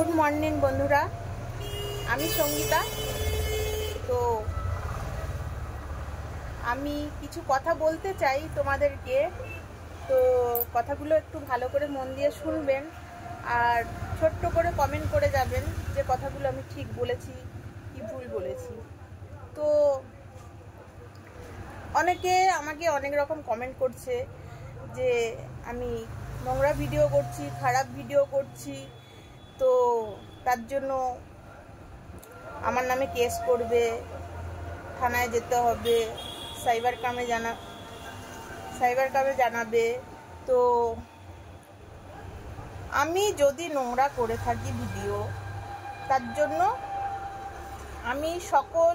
Good morning বন্ধুরা, আমি সঙ্গীতা। তো আমি কিছু কথা বলতে চাই তোমাদেরকে। তো কথাগুলো একটু ভালো করে মন দিয়ে শুনবেন আর ছোট্ট করে কমেন্ট করে যাবেন যে কথাগুলো আমি ঠিক বলেছি কি ভুল বলেছি। তো অনেকে আমাকে অনেক রকম কমেন্ট করছে যে আমি নোংরা ভিডিও করছি, খারাপ ভিডিও করছি, তো তার জন্য আমার নামে কেস করবে, থানায় যেতে হবে, সাইবার ক্রাইমে জানাবে। তো আমি যদি নোংরা করে থাকি ভিডিও, তার জন্য আমি সকল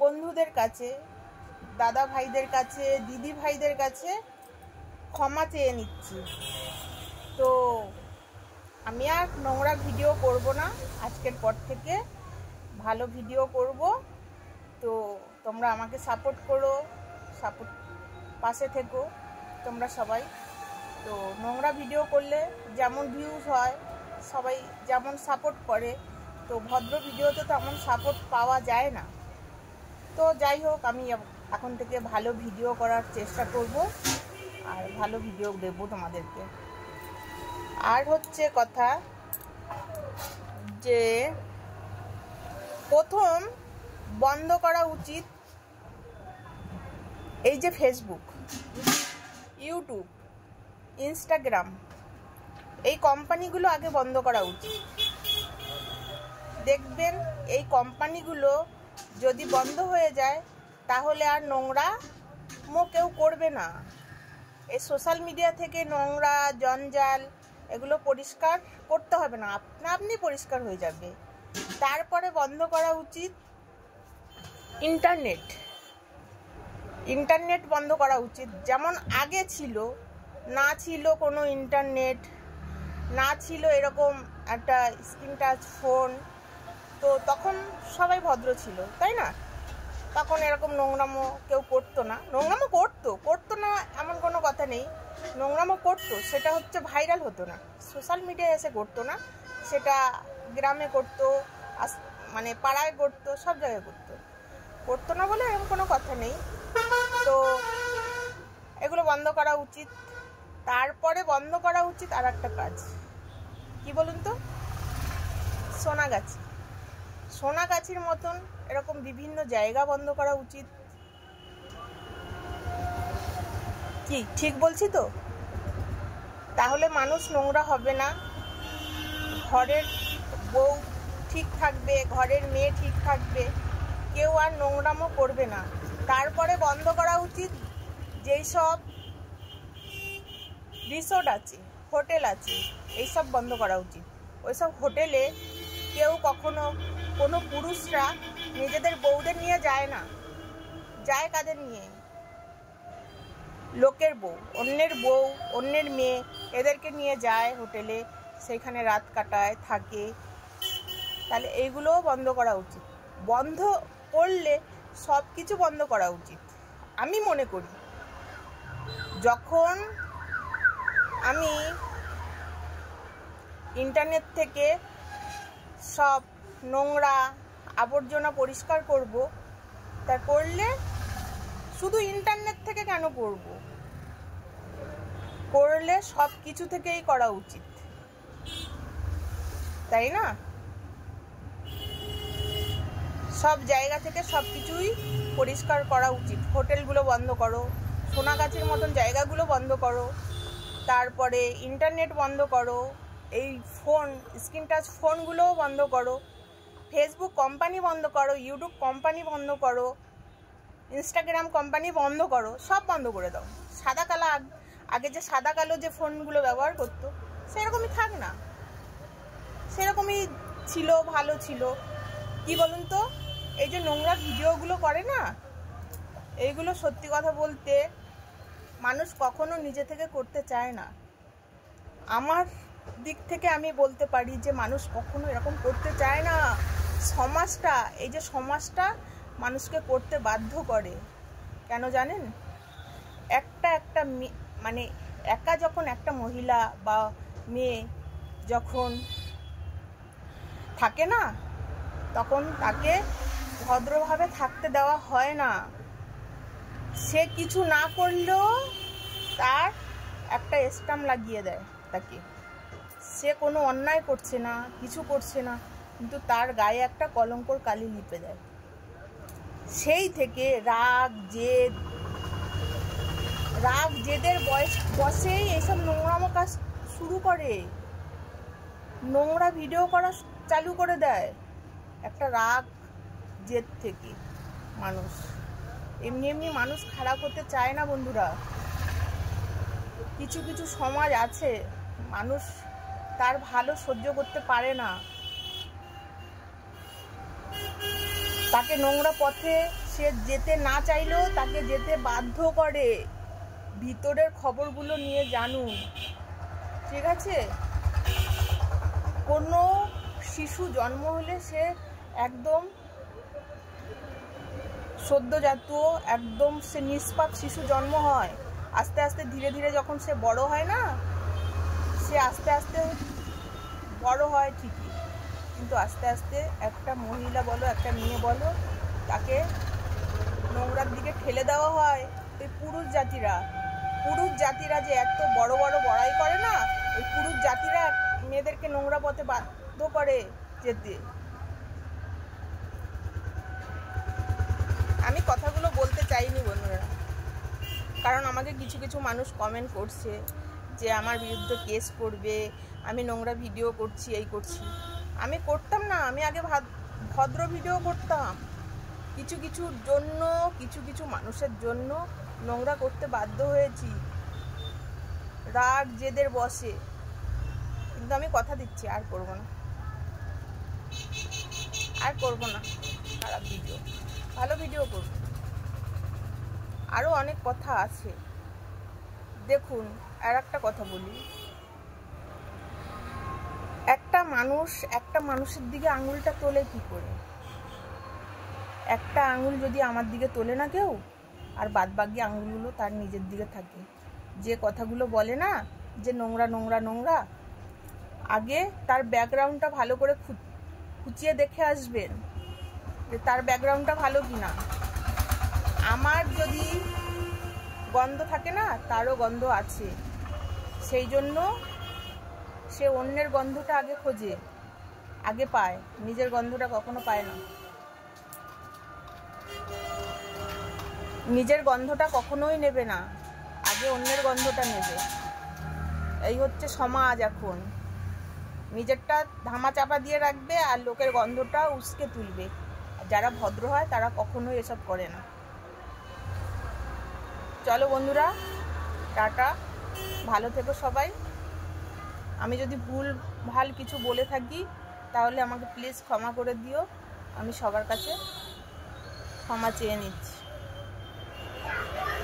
বন্ধুদের কাছে, দাদা ভাইদের কাছে, দিদি ভাইদের কাছে ক্ষমা চেয়ে নিচ্ছি। তো আমি আর নোংরা ভিডিও করব না, আজকের পর থেকে ভালো ভিডিও করব। তো তোমরা আমাকে সাপোর্ট করো, পাশে থেকো তোমরা সবাই। তো নোংরা ভিডিও করলে যেমন ভিউজ হয়, সবাই যেমন সাপোর্ট করে, তো ভদ্র ভিডিওতে তেমন সাপোর্ট পাওয়া যায় না। তো যাই হোক, আমি এখন থেকে ভালো ভিডিও করার চেষ্টা করব আর ভালো ভিডিও দেব তোমাদেরকে। আর হচ্ছে কথা যে প্রথম বন্ধ করা উচিত এই যে ফেসবুক, ইউটিউব, ইনস্টাগ্রাম, এই কোম্পানিগুলো আগে বন্ধ করা উচিত। দেখবেন এই কোম্পানিগুলো যদি বন্ধ হয়ে যায় তাহলে আর নোংরা কেউ করবে না। এই সোশ্যাল মিডিয়া থেকে নোংরা জঞ্জাল এগুলো পরিষ্কার করতে হবে না, আপনি পরিষ্কার হয়ে যাবে। তারপরে বন্ধ করা উচিত ইন্টারনেট বন্ধ করা উচিত। যেমন আগে ছিল, না ছিল কোনো ইন্টারনেট, না ছিল এরকম একটা স্ক্রিন টাচ ফোন, তো তখন সবাই ভদ্র ছিল, তাই না? তখন এরকম নোংরামো কেউ করতো না। নোংরামো করতো না এমন কোনো কথা নেই, নোংরামো করতো, সেটা হচ্ছে ভাইরাল হতো না, সোশ্যাল মিডিয়ায় এসে করতো না। সেটা গ্রামে করতো, মানে পাড়ায় করতো, সব জায়গায় করতো না বলে এরকম কোনো কথা নেই। তো এগুলো বন্ধ করা উচিত। তারপরে বন্ধ করা উচিত আর একটা কাজ, কি বলুন তো? সোনাগাছির মতন এরকম বিভিন্ন জায়গা বন্ধ করা উচিত। কি ঠিক বলছি তো? তাহলে মানুষ নোংরা হবে না, ঘরের বউ ঠিক থাকবে, ঘরের মেয়ে ঠিক থাকবে, কেউ আর নোংরামো করবে না। তারপরে বন্ধ করা উচিত যেই সব রিসোর্ট আছে, হোটেল আছে, এইসব বন্ধ করা উচিত। ওইসব হোটেলে কেউ কখনো কোনো পুরুষরা নিজেদের বউদের নিয়ে যায় না। যায় কাদের নিয়ে? লোকের বউ, অন্যের মেয়ে, এদেরকে নিয়ে যায় হোটেলে, সেখানে রাত কাটায়, থাকে। তাহলে এইগুলোও বন্ধ করা উচিত। বন্ধ করলে সব কিছু বন্ধ করা উচিত আমি মনে করি। যখন আমি ইন্টারনেট থেকে সব নোংরা আবর্জনা পরিষ্কার করব, তা করলে শুধু ইন্টারনেট থেকে কেন করলে সব কিছু থেকেই করা উচিত, তাই না? সব জায়গা থেকে সব কিছুই পরিষ্কার করা উচিত। হোটেলগুলো বন্ধ করো, সোনাগাছির মতন জায়গাগুলো বন্ধ করো, তারপরে ইন্টারনেট বন্ধ করো, এই স্ক্রিন টাচ ফোনগুলোও বন্ধ করো, ফেসবুক কোম্পানি বন্ধ করো, ইউটিউব কোম্পানি বন্ধ করো, ইনস্টাগ্রাম কোম্পানি বন্ধ করো, সব বন্ধ করে দাও। আগে যে সাদা কালো যে ফোনগুলো ব্যবহার করতো, সেরকমই থাক না, সেরকমই ছিল, ভালো ছিল। কি বলুন তো, এই যে নোংরা ভিডিওগুলো করে না, এইগুলো সত্যি কথা বলতে মানুষ কখনো নিজে থেকে করতে চায় না। আমার দিক থেকে আমি বলতে পারি যে মানুষ কখনো এরকম করতে চায় না। এই যে সমাজটা মানুষকে করতে বাধ্য করে, কেন জানেন? মানে একা যখন একটা মহিলা বা মেয়ে যখন থাকে না, তখন তাকে ভদ্রভাবে থাকতে দেওয়া হয় না। সে কিছু না করলেও তার একটা স্ট্যাম্প লাগিয়ে দেয় তাকে। সে কোনো অন্যায় করছে না, কিছু করছে না, কিন্তু তার গায়ে একটা কলঙ্কর কালি লিপে দেয়। সেই থেকে রাগ জেদের বসেই এইসব নোংরামো কাজ শুরু করে, নোংরা ভিডিও করা চালু করে দেয়। একটা রাগ জেদ থেকে মানুষ, এমনি মানুষ খারাপ হতে চায় না বন্ধুরা। কিছু কিছু সমাজ আছে, মানুষ তার ভালো সহ্য করতে পারে না, তাকে নোংরা পথে সে যেতে না চাইলেও তাকে যেতে বাধ্য করে। ভিতরের খবরগুলো নিয়ে জানুন, ঠিক আছে? কোনো শিশু জন্ম হলে সে একদম সদ্যজাত, একদম সে নিষ্পাপ শিশু জন্ম হয়। আস্তে আস্তে ধীরে ধীরে যখন সে বড় হয় না, সে আস্তে আস্তে বড় হয় ঠিকই, কিন্তু আস্তে আস্তে একটা মহিলা বলো, একটা মেয়ে বলো, তাকে নোংরার দিকে ঠেলে দেওয়া হয়। ওই পুরুষ জাতিরা যে এত বড় বড় বড়াই করে না, ওই পুরুষ জাতিরা মেয়েদেরকে নোংরা পথে বাধ্য করে যেতে। আমি কথাগুলো বলতে চাইনি বন্ধুরা, কারণ আমাকে কিছু কিছু মানুষ কমেন্ট করছে যে আমার বিরুদ্ধে কেস করবে, আমি নোংরা ভিডিও করছি, এই করছি। আমি করতাম না, আমি আগে ভদ্র ভিডিও করতাম। কিছু কিছু মানুষের জন্য নোংরা করতে বাধ্য হয়েছি, রাগ জেদের বসে। কিন্তু আমি কথা দিচ্ছি আর করব না খারাপ ভিডিও, ভালো ভিডিও করব। আরও অনেক কথা আছে। দেখুন, আর একটা কথা বলি, একটা মানুষের দিকে আঙুলটা তোলে কি করে? একটা আঙুল যদি আমার দিকে তোলে না কেউ, আর বাদবাকি আঙুলগুলো তার নিজের দিকে থাকে। যে কথাগুলো বলে না যে নোংরা, আগে তার ব্যাকগ্রাউন্ডটা ভালো করে খুঁচিয়ে দেখে আসবেন যে তার ব্যাকগ্রাউন্ডটা ভালো কিনা। আমার যদি গন্ধ থাকে না, তারও গন্ধ আছে। সেই জন্য সে অন্যের গন্ধটা আগে খোঁজে, আগে পায়, নিজের গন্ধটা কখনো পায় না। নিজের গন্ধটা কখনোই নেবে না, আগে অন্যের গন্ধটা নেবে। এই হচ্ছে সমাজ এখন। নিজেরটা ধামা চাপা দিয়ে রাখবে আর লোকের গন্ধটা উস্কে তুলবে। যারা ভদ্র হয় তারা কখনোই এসব করে না। চলো বন্ধুরা, টাটা, ভালো থেকো সবাই। আমি যদি ভুল কিছু বলে থাকি তাহলে আমাকে প্লিজ ক্ষমা করে দিও। আমি সবার কাছে ক্ষমা চেয়ে নিচ্ছি।